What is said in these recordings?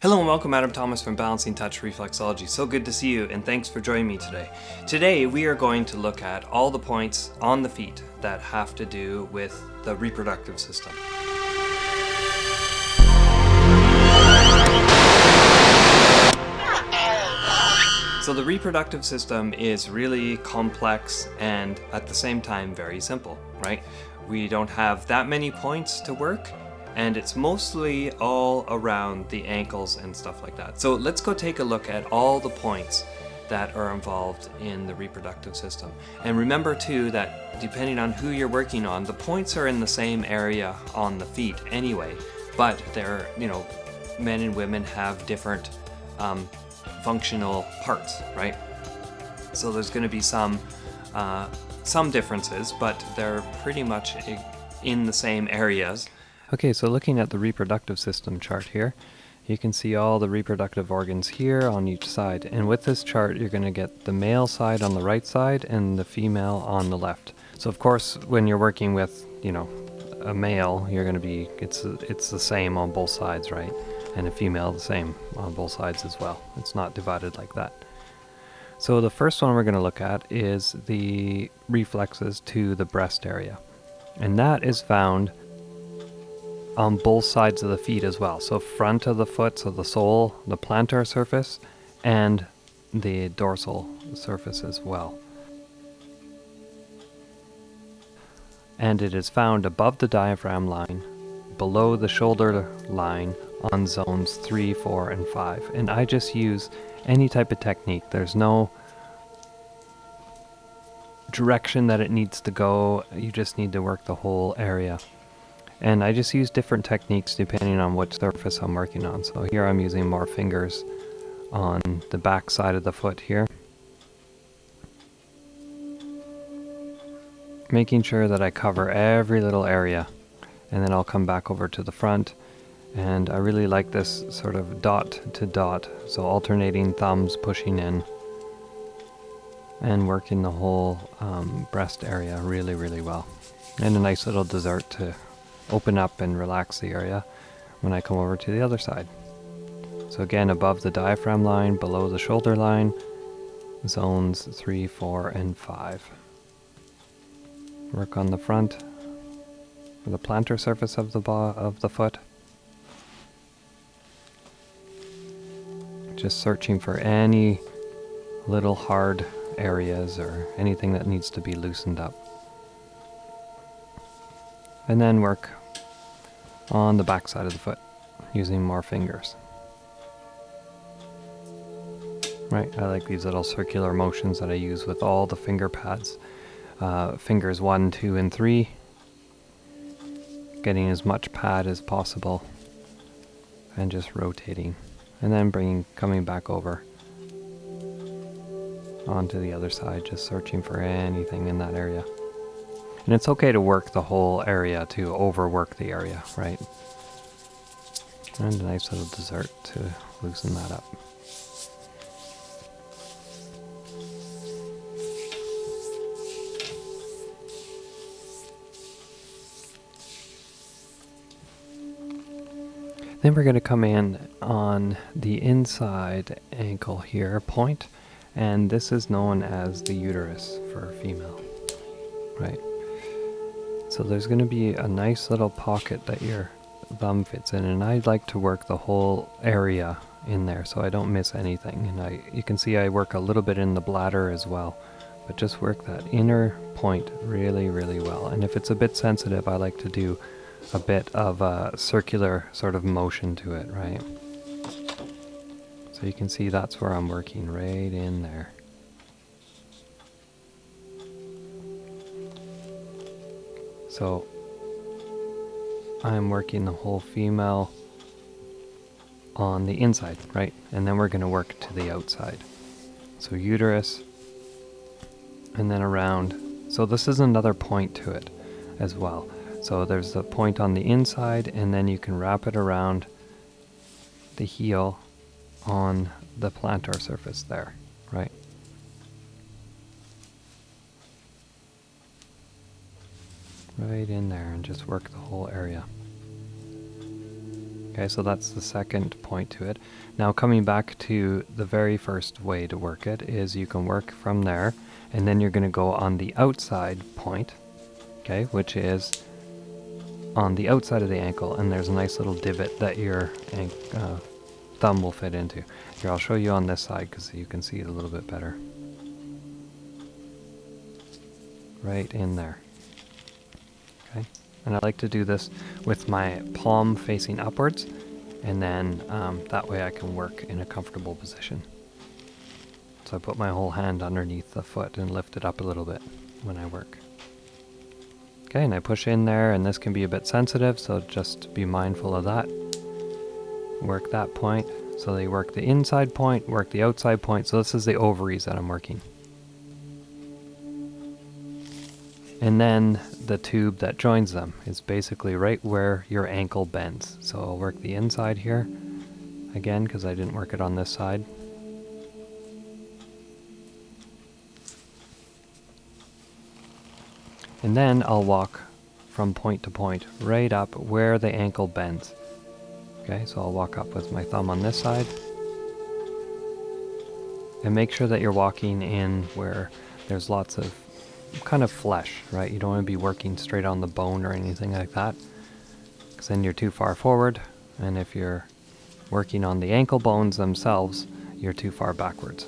Hello and welcome, Adam Thomas from Balancing Touch Reflexology. So good to see you and thanks for joining me today. Today we are going to look at all the points on the feet that have to do with the reproductive system. So the reproductive system is really complex and at the same time very simple, right? We don't have that many points to work, and it's mostly all around the ankles and stuff like that. So let's go take a look at all the points that are involved in the reproductive system. And remember too that depending on who you're working on, the points are in the same area on the feet anyway, but they're, men and women have different functional parts, right? So there's going to be some differences, but they're pretty much in the same areas. Okay, so looking at the reproductive system chart here, you can see all the reproductive organs here on each side. And with this chart, you're going to get the male side on the right side and the female on the left. So of course, when you're working with, a male, you're going to be, it's the same on both sides, right? And a female, the same on both sides as well. It's not divided like that. So the first one we're going to look at is the reflexes to the breast area. And that is found on both sides of the feet as well. So front of the foot, so the sole, the plantar surface, and the dorsal surface as well. And it is found above the diaphragm line, below the shoulder line, on zones 3, 4, and 5. And I just use any type of technique. There's no direction that it needs to go. You just need to work the whole area. And I just use different techniques depending on which surface I'm working on. So here I'm using more fingers on the back side of the foot here. Making sure that I cover every little area. And then I'll come back over to the front. And I really like this sort of dot to dot. So alternating thumbs pushing in. And working the whole breast area really, really well. And a nice little dessert to open up and relax the area when I come over to the other side. So again, above the diaphragm line, below the shoulder line, zones 3, 4, and 5. Work on the front, the plantar surface of the foot. Just searching for any little hard areas or anything that needs to be loosened up. And then work on the back side of the foot using more fingers. Right, I like these little circular motions that I use with all the finger pads. Fingers 1, 2, and 3. Getting as much pad as possible. And just rotating. And then coming back over onto the other side, just searching for anything in that area. And it's okay to work the whole area, to overwork the area, right? And a nice little dessert to loosen that up. Then we're going to come in on the inside ankle here, point, and this is known as the uterus for female, right? So there's going to be a nice little pocket that your thumb fits in, and I like to work the whole area in there so I don't miss anything. And you can see I work a little bit in the bladder as well, but just work that inner point really, really well. And if it's a bit sensitive, I like to do a bit of a circular sort of motion to it, right? So you can see that's where I'm working, right in there. So I'm working the whole female on the inside, right? And then we're going to work to the outside. So uterus, and then around. So this is another point to it as well. So there's the point on the inside, and then you can wrap it around the heel on the plantar surface there, right? Right in there, and just work the whole area. Okay, so that's the second point to it. Now coming back to the very first way to work it is you can work from there, and then you're going to go on the outside point, okay, which is on the outside of the ankle, and there's a nice little divot that your thumb will fit into. Here, I'll show you on this side because you can see it a little bit better. Right in there. Okay, and I like to do this with my palm facing upwards, and then that way I can work in a comfortable position. So I put my whole hand underneath the foot and lift it up a little bit when I work. Okay, and I push in there, and this can be a bit sensitive, so just be mindful of that. Work that point. So they work the inside point, work the outside point. So this is the ovaries that I'm working. And then the tube that joins them is basically right where your ankle bends. So I'll work the inside here again because I didn't work it on this side. And then I'll walk from point to point right up where the ankle bends. Okay, so I'll walk up with my thumb on this side. And make sure that you're walking in where there's lots of kind of flesh, right? You don't want to be working straight on the bone or anything like that, because then you're too far forward. And if you're working on the ankle bones themselves, you're too far backwards.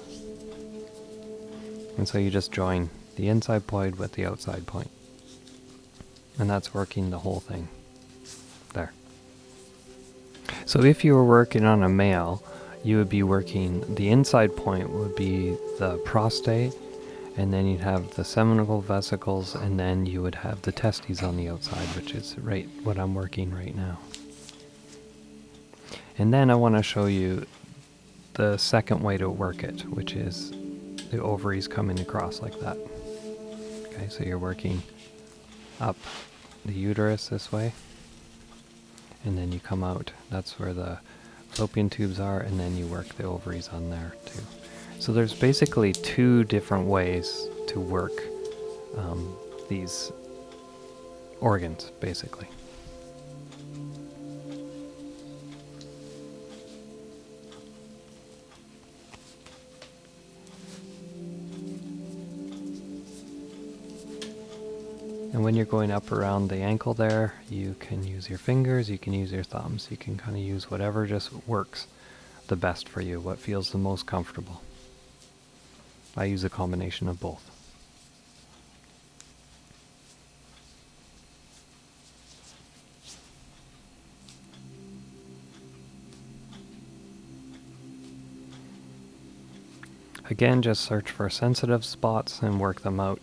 And so you just join the inside point with the outside point. And that's working the whole thing there. So if you were working on a male, you would be working, the inside point would be the prostate, and then you'd have the seminal vesicles, and then you would have the testes on the outside, which is right what I'm working right now. And then I want to show you the second way to work it, which is the ovaries coming across like that. Okay, so you're working up the uterus this way, and then you come out. That's where the fallopian tubes are, and then you work the ovaries on there too. So there's basically two different ways to work these organs, basically. And when you're going up around the ankle there, you can use your fingers, you can use your thumbs, you can kind of use whatever just works the best for you, what feels the most comfortable. I use a combination of both. Again, just search for sensitive spots and work them out.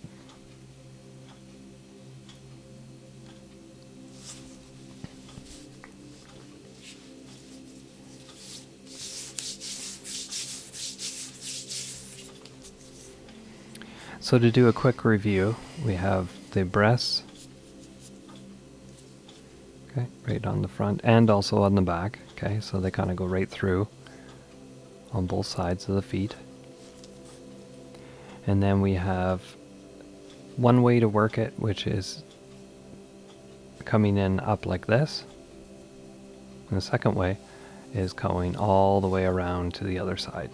So to do a quick review, we have the breasts, okay, right on the front and also on the back, okay, so they kind of go right through on both sides of the feet. And then we have one way to work it, which is coming in up like this. And the second way is going all the way around to the other side.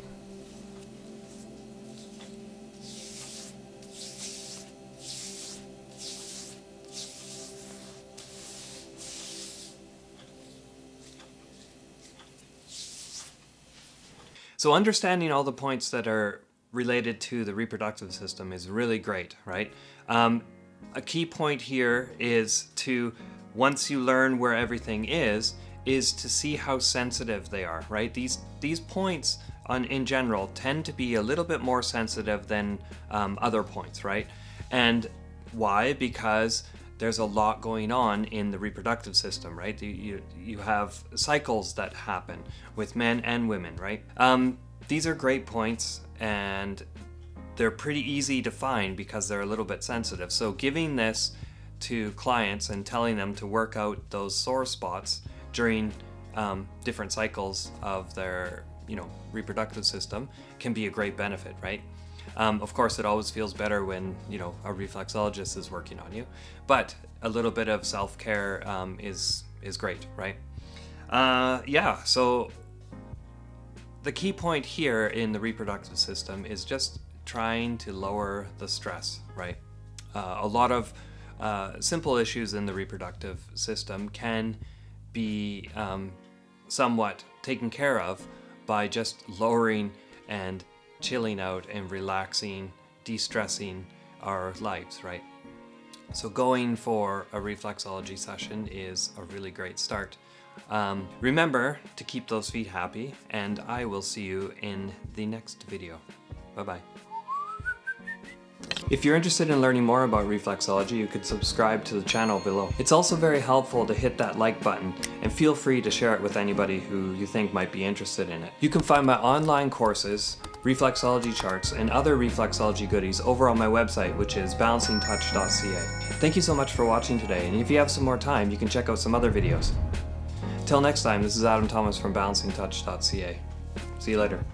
So understanding all the points that are related to the reproductive system is really great, right? A key point here is to, once you learn where everything is to see how sensitive they are, right? These points in general tend to be a little bit more sensitive than other points, right? And why? Because there's a lot going on in the reproductive system, right? You have cycles that happen with men and women, right? These are great points, and they're pretty easy to find because they're a little bit sensitive. So giving this to clients and telling them to work out those sore spots during different cycles of their, reproductive system can be a great benefit, right? Of course, it always feels better when, a reflexologist is working on you, but a little bit of self-care is great, right? Yeah, so the key point here in the reproductive system is just trying to lower the stress, right? A lot of simple issues in the reproductive system can be somewhat taken care of by just lowering and chilling out and relaxing, de-stressing our lives, right? So going for a reflexology session is a really great start. Remember to keep those feet happy, and I will see you in the next video. Bye-bye. If you're interested in learning more about reflexology, you could subscribe to the channel below. It's also very helpful to hit that like button, and feel free to share it with anybody who you think might be interested in it. You can find my online courses, Reflexology Charts, and other reflexology goodies over on my website, which is balancingtouch.ca. Thank you so much for watching today, and if you have some more time, you can check out some other videos. Till next time, this is Adam Thomas from balancingtouch.ca. See you later.